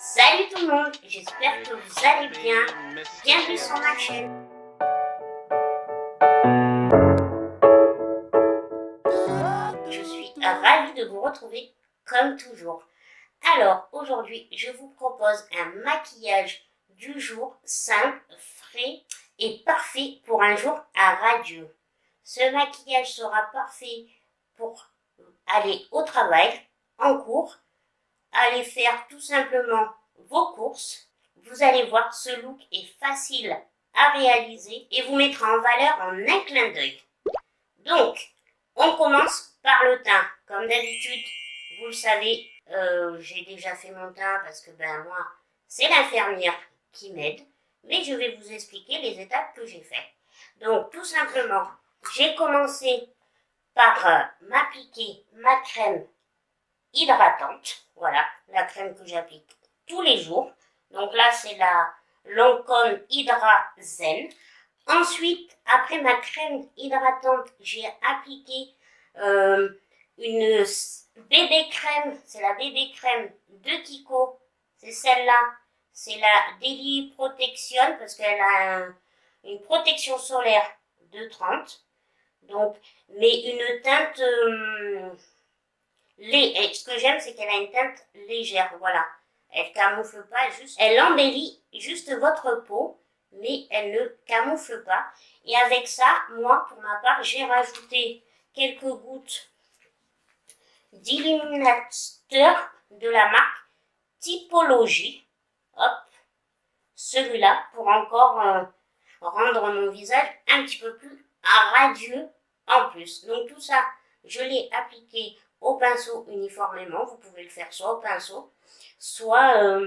Salut tout le monde, j'espère que vous allez bien. Bienvenue sur ma chaîne. Je suis ravie de vous retrouver comme toujours. Alors aujourd'hui, je vous propose un maquillage du jour simple, frais et parfait pour un jour à radieux. Ce maquillage sera parfait pour aller au travail, en cours, aller faire tout simplement vos courses. Vous allez voir, ce look est facile à réaliser et vous mettra en valeur en un clin d'œil. Donc, on commence par le teint. Comme d'habitude, vous le savez, j'ai déjà fait mon teint parce que moi, c'est l'infirmière qui m'aide. Mais je vais vous expliquer les étapes que j'ai faites. Donc, tout simplement, j'ai commencé par m'appliquer ma crème hydratante. Voilà, la crème que j'applique tous les jours. Donc là, c'est la Lancôme Hydra Zen. Ensuite, après ma crème hydratante, j'ai appliqué une bébé crème. C'est la bébé crème de Kiko. C'est celle-là. C'est la Daily Protection parce qu'elle a une protection solaire de 30. Donc, mais une teinte... ce que j'aime, c'est qu'elle a une teinte légère, voilà. Elle camoufle pas, elle embellit juste votre peau, mais elle ne camoufle pas. Et avec ça, moi, pour ma part, j'ai rajouté quelques gouttes d'illuminateur de la marque Typologie. Hop, celui-là, pour encore rendre mon visage un petit peu plus radieux en plus. Donc tout ça, je l'ai appliqué au pinceau uniformément. Vous pouvez le faire soit au pinceau, soit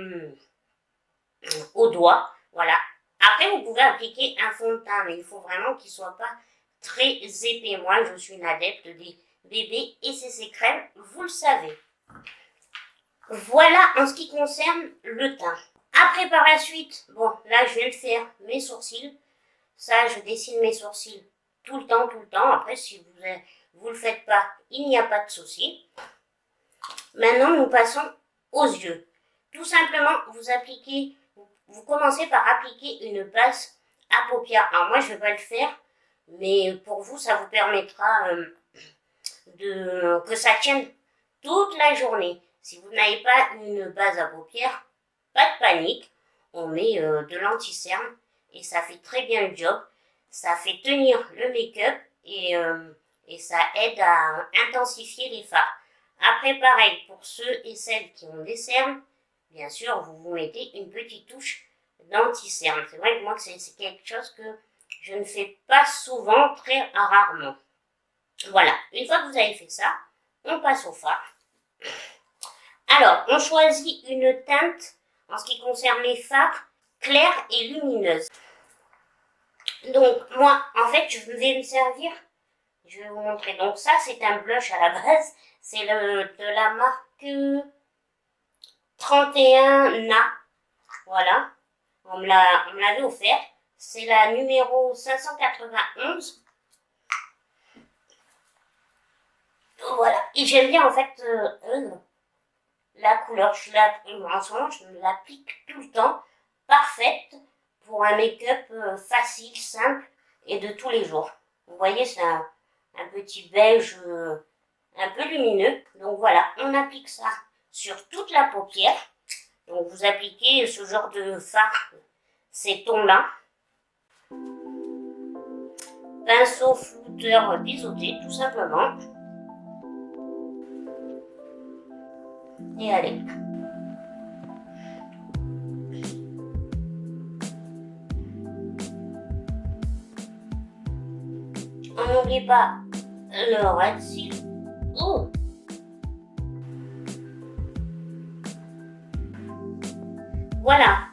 au doigt. Voilà. Après, vous pouvez appliquer un fond de teint, mais il faut vraiment qu'il ne soit pas très épais. Moi, je suis une adepte des bébés et CC crème, vous le savez. Voilà en ce qui concerne le teint. Après, par la suite, bon, là, je viens de faire mes sourcils. Ça, je dessine mes sourcils tout le temps. Après, si vous le faites pas, il n'y a pas de souci. Maintenant, nous passons aux yeux. Tout simplement, vous commencez par appliquer une base à paupières. Alors moi, je ne vais pas le faire, mais pour vous, ça vous permettra que ça tienne toute la journée. Si vous n'avez pas une base à paupières, pas de panique. On met de l'anti-cerne et ça fait très bien le job. Ça fait tenir le make-up et ça aide à intensifier les fards. Après, pareil, pour ceux et celles qui ont des cernes, bien sûr, vous mettez une petite touche d'anti-cerne. C'est vrai que moi, c'est quelque chose que je ne fais pas souvent, très rarement. Voilà, une fois que vous avez fait ça, on passe au fard. Alors, on choisit une teinte, en ce qui concerne les fards, claire et lumineuse. Donc, moi, en fait, je vais me servir, je vais vous montrer. Donc ça, c'est un blush à la base. C'est de la marque 31Na. Voilà. On me l'avait offert. C'est la numéro 591. Voilà. Et j'aime bien, en fait, la couleur. En ce moment, je l'applique tout le temps. Parfaite pour un make-up facile, simple et de tous les jours. Vous voyez, c'est un petit beige un peu lumineux. Donc voilà, on applique ça sur toute la paupière. Donc vous appliquez ce genre de fard, ces tons-là. Pinceau flouteur biseauté, tout simplement. Et allez. On n'oublie pas le red seal. Oh! Voilà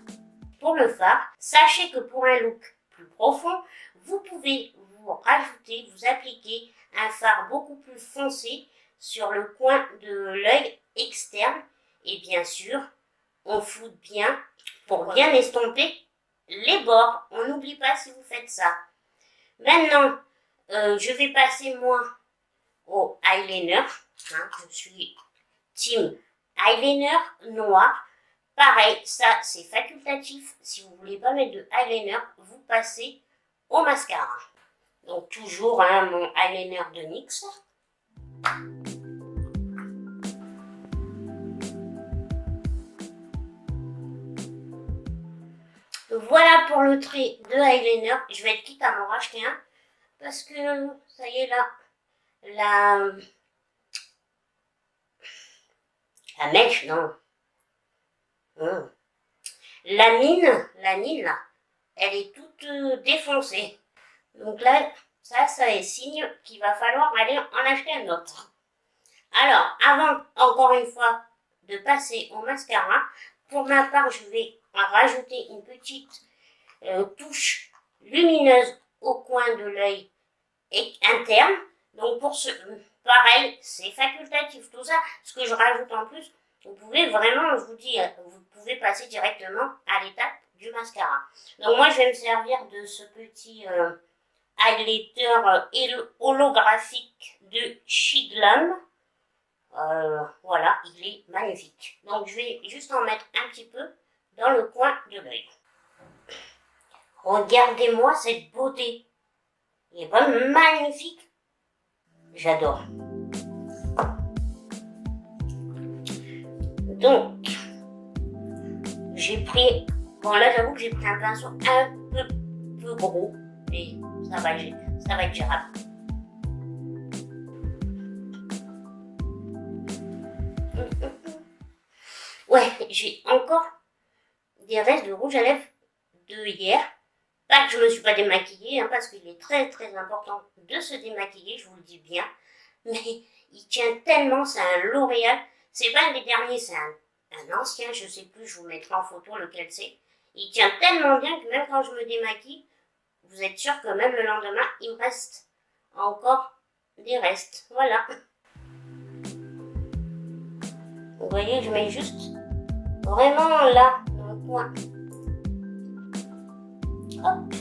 pour le fard. Sachez que pour un look plus profond, vous pouvez vous appliquer un fard beaucoup plus foncé sur le coin de l'œil externe. Et bien sûr, on floute bien pour bien estomper les bords. On n'oublie pas si vous faites ça. Maintenant, je vais passer moi au eyeliner. Je suis team eyeliner noir pareil, ça c'est facultatif. Si vous voulez pas mettre de eyeliner, vous passez au mascara. Donc toujours mon eyeliner de NYX. Voilà pour le trait de eyeliner. Je vais être quitte à m'en racheter un parce que ça y est là, la mèche, non. La mine là, elle est toute défoncée. Donc là, ça est signe qu'il va falloir aller en acheter un autre. Alors, avant, encore une fois, de passer au mascara, pour ma part, je vais en rajouter une petite touche lumineuse au coin de l'œil interne. Donc pour ce, pareil, c'est facultatif tout ça. Ce que je rajoute en plus, vous pouvez vraiment, je vous dis, vous pouvez passer directement à l'étape du mascara. Donc moi, je vais me servir de ce petit highlighter holographique de Shiglam. Voilà, il est magnifique. Donc je vais juste en mettre un petit peu dans le coin de l'œil. Regardez-moi cette beauté. Il est pas magnifique. J'adore. Donc, j'ai pris... Bon là j'avoue que j'ai pris un pinceau un peu gros. Mais ça va être gérable. Ouais, j'ai encore des restes de rouge à lèvres de hier. Pas que je me suis pas démaquillée, parce qu'il est très très important de se démaquiller, je vous le dis bien. Mais il tient tellement, c'est un L'Oréal. C'est pas un des derniers, c'est un ancien, je sais plus, je vous mettrai en photo lequel c'est. Il tient tellement bien que même quand je me démaquille, vous êtes sûr que même le lendemain, il me reste encore des restes. Voilà. Vous voyez, je mets juste vraiment là, dans le coin. Hop.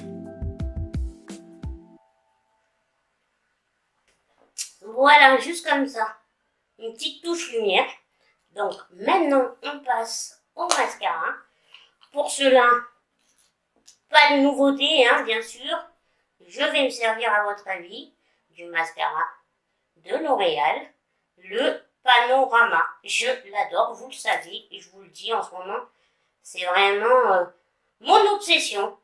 Voilà, juste comme ça. Une petite touche lumière. Donc maintenant, on passe au mascara. Pour cela, pas de nouveauté, bien sûr. Je vais me servir à votre avis du mascara de L'Oréal, le Panorama. Je l'adore, vous le savez, et je vous le dis en ce moment, c'est vraiment mon obsession.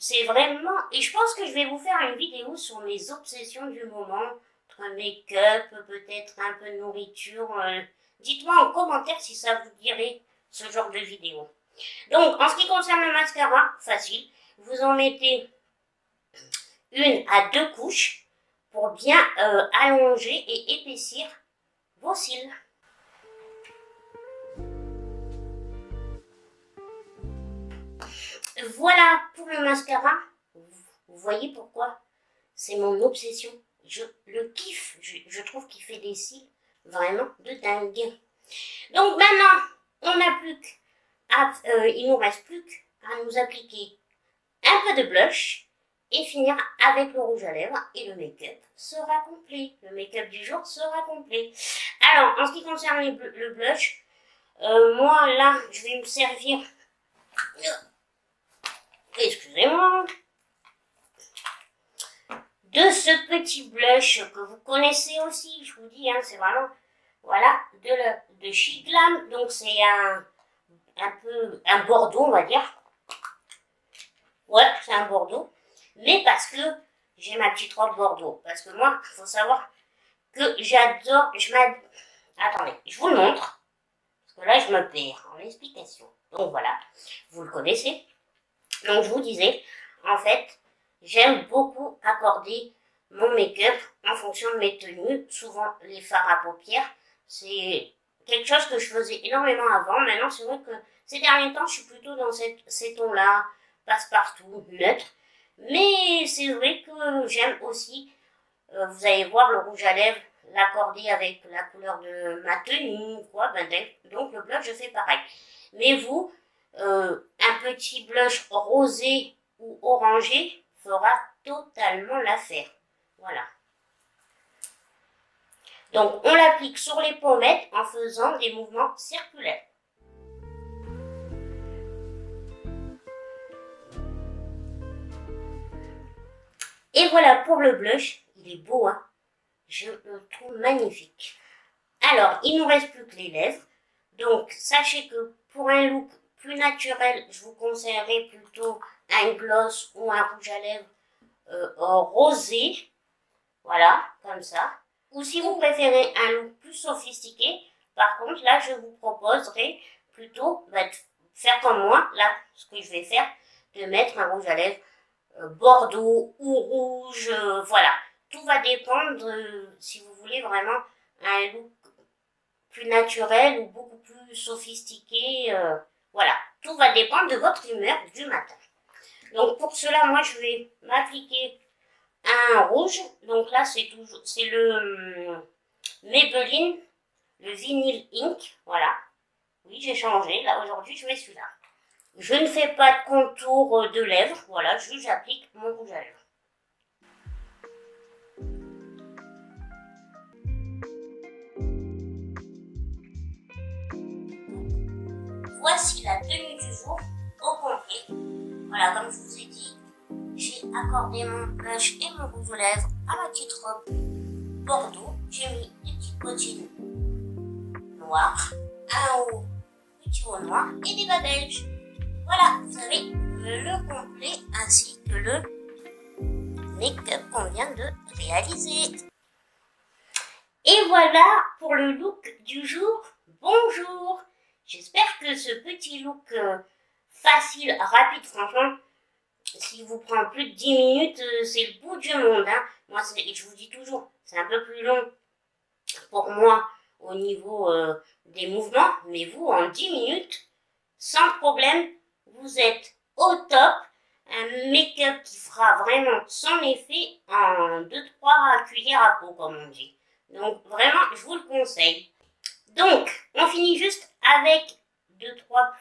C'est vraiment, et je pense que je vais vous faire une vidéo sur mes obsessions du moment, entre make-up, peut-être un peu de nourriture. Dites-moi en commentaire si ça vous dirait ce genre de vidéo. Donc, en ce qui concerne le mascara, facile, vous en mettez 1 à 2 couches pour bien allonger et épaissir vos cils. Voilà pour le mascara. Vous voyez pourquoi c'est mon obsession. Je le kiffe. Je trouve qu'il fait des cils vraiment de dingue. Donc maintenant, on n'a plus qu'à, il nous reste plus qu'à nous appliquer un peu de blush et finir avec le rouge à lèvres et le make-up sera complet. Le make-up du jour sera complet. Alors, en ce qui concerne le blush, moi là, je vais me servir... Excusez-moi. De ce petit blush que vous connaissez aussi, je vous dis, c'est vraiment, voilà, de Shiglam. Donc c'est un peu un bordeaux, on va dire. Ouais, c'est un bordeaux. Mais parce que j'ai ma petite robe bordeaux. Parce que moi, il faut savoir que j'adore, attendez, je vous le montre. Parce que là, je me perds en explication. Donc voilà, vous le connaissez. Donc je vous disais, en fait, j'aime beaucoup accorder mon make-up en fonction de mes tenues. Souvent, les fards à paupières, c'est quelque chose que je faisais énormément avant. Maintenant, c'est vrai que ces derniers temps, je suis plutôt dans ces tons-là, passe-partout, neutre. Mais c'est vrai que j'aime aussi, vous allez voir, le rouge à lèvres, l'accorder avec la couleur de ma tenue, quoi. Donc le blush, je fais pareil. Mais vous, un petit blush rosé ou orangé fera totalement l'affaire. Voilà. Donc on l'applique sur les pommettes en faisant des mouvements circulaires. Et voilà pour le blush. Il est beau, hein. Je le trouve magnifique. Alors, il nous reste plus que les lèvres. Donc, sachez que pour un look plus naturel, je vous conseillerais plutôt un gloss ou un rouge à lèvres rosé. Voilà, comme ça. Ou si vous préférez un look plus sophistiqué, par contre, là, je vous proposerai plutôt de faire comme moi. Là, ce que je vais faire, de mettre un rouge à lèvres bordeaux ou rouge. Voilà, tout va dépendre si vous voulez vraiment un look plus naturel ou beaucoup plus sophistiqué. Voilà, tout va dépendre de votre humeur du matin. Donc pour cela, moi, je vais m'appliquer un rouge. Donc là, c'est le Maybelline, le Vinyl Ink. Voilà. Oui, j'ai changé. Là, aujourd'hui, je mets celui-là. Je ne fais pas de contour de lèvres. Voilà, j'applique mon rouge à lèvres. Voici la tenue du jour au complet. Voilà, comme je vous ai dit, j'ai accordé mon blush et mon rouge aux lèvres à ma petite robe bordeaux. J'ai mis des petites bottines noires, un haut, petit haut noir et des bas belges. Voilà, vous avez le complet ainsi que le make-up qu'on vient de réaliser. Et voilà pour le look du jour. Bonjour! J'espère que ce petit look facile, rapide, franchement, s'il vous prend plus de 10 minutes, c'est le bout du monde. Hein. Moi, je vous dis toujours, c'est un peu plus long pour moi au niveau des mouvements, mais vous, en 10 minutes, sans problème, vous êtes au top. Un make-up qui fera vraiment son effet en 2-3 cuillères à peau, comme on dit. Donc, vraiment, je vous le conseille. Donc, on finit juste avec 2-3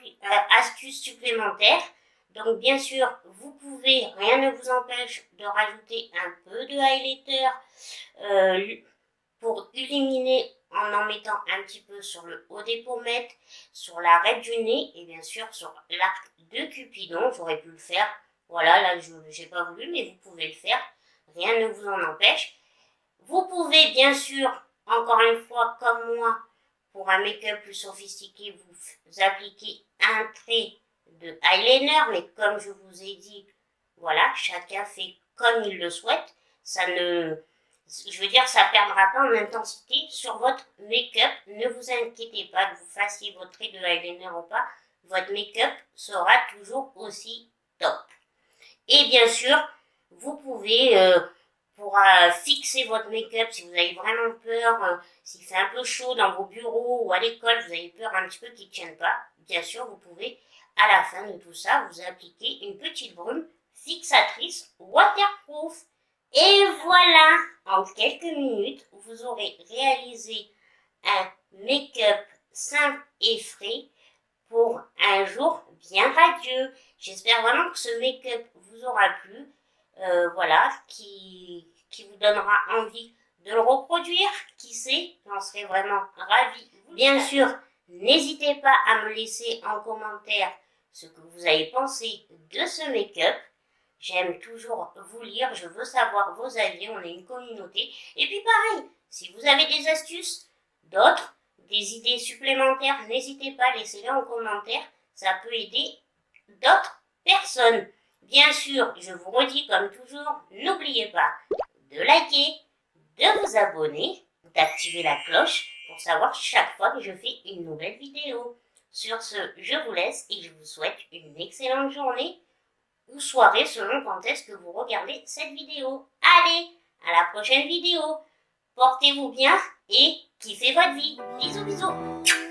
astuces supplémentaires. Donc, bien sûr, vous pouvez, rien ne vous empêche de rajouter un peu de highlighter pour illuminer en mettant un petit peu sur le haut des pommettes, sur l'arête du nez et bien sûr sur l'arc de Cupidon. J'aurais pu le faire. Voilà, là, je n'ai pas voulu, mais vous pouvez le faire. Rien ne vous en empêche. Vous pouvez, bien sûr, encore une fois, comme moi, pour un make-up plus sophistiqué, vous appliquez un trait de eyeliner, mais comme je vous ai dit, voilà, chacun fait comme il le souhaite. Ça ne perdra pas en intensité sur votre make-up. Ne vous inquiétez pas que vous fassiez votre trait de eyeliner ou pas, votre make-up sera toujours aussi top. Et bien sûr, vous pouvez pour fixer votre make-up, si vous avez vraiment peur, s'il fait un peu chaud dans vos bureaux ou à l'école, vous avez peur un petit peu qu'il ne tienne pas, bien sûr, vous pouvez, à la fin de tout ça, vous appliquer une petite brume fixatrice waterproof. Et voilà, en quelques minutes, vous aurez réalisé un make-up simple et frais pour un jour bien radieux. J'espère vraiment que ce make-up vous aura plu. Voilà, qui vous donnera envie de le reproduire, qui sait, j'en serais vraiment ravie. Bien sûr, n'hésitez pas à me laisser en commentaire ce que vous avez pensé de ce make-up. J'aime toujours vous lire, je veux savoir vos avis, on est une communauté. Et puis pareil, si vous avez des astuces, d'autres, des idées supplémentaires, n'hésitez pas, laissez-les en commentaire, ça peut aider d'autres personnes. Bien sûr, je vous redis comme toujours, n'oubliez pas de liker, de vous abonner, d'activer la cloche pour savoir chaque fois que je fais une nouvelle vidéo. Sur ce, je vous laisse et je vous souhaite une excellente journée ou soirée selon quand est-ce que vous regardez cette vidéo. Allez, à la prochaine vidéo. Portez-vous bien et kiffez votre vie. Bisous bisous.